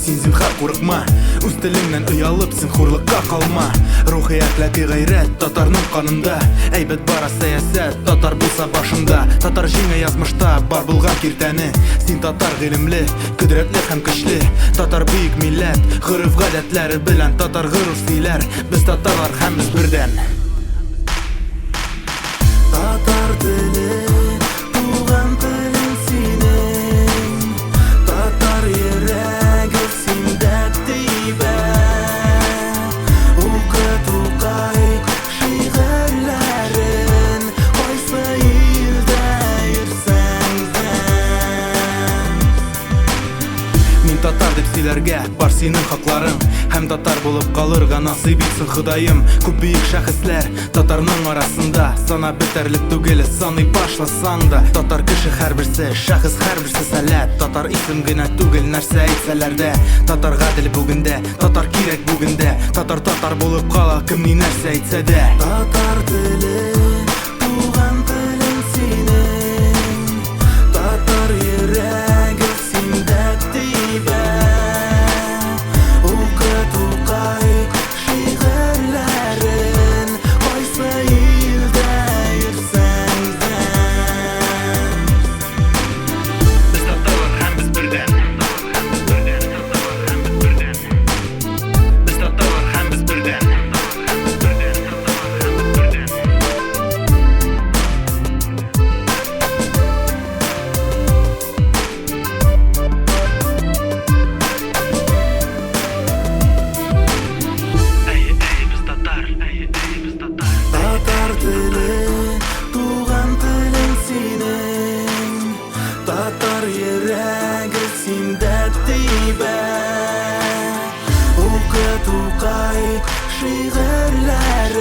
син зинһар курыкма. Үз телеңнән оялып син хурлыкка калма. Рухи әхлакый гайрәт татарның канында. Әйбәт бара сәясәт татар булса башында. Татар җиңә язмышта бар булган киртәне. Син татар гыйлемле, көдрәтле һәм көчле. Татар бөек милләт, гореф гадәтләре белән татар горур сөйләр. Без татарлар һәммәбез бердән. Татар теле, туган телең синең. Татар йөрәге синдә тибә. Укыт укай шигырьләрен, кайсы илдә йөрсәң дә. Мин татар дип сөйләргә бар синең хакларың. Һәм татар булып калырга насыйп итсен Ходаем. Күп бөек шәхесләр татарның арасында. Сана бетәрлек түгел, саный башласаң да. Татар кеше һәрберсе, шәхес һәрберсе сәләт. Татар исем генә түгел, нәрсә әйтсәләр дә. Татар гадел бүгендә, татар кирәк бүгендә. Татар булып кала, кем ни нәрсә әйтсә дә. Татар теле, туган телең синең. Татар йөрәге синдә тибә. Татар йөрәге синдә тибә. Укыт укай шигырьләрен,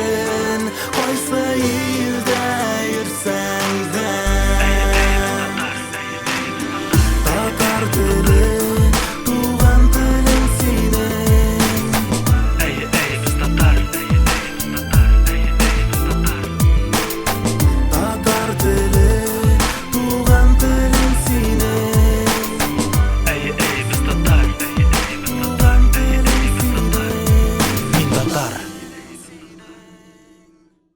кайсы ил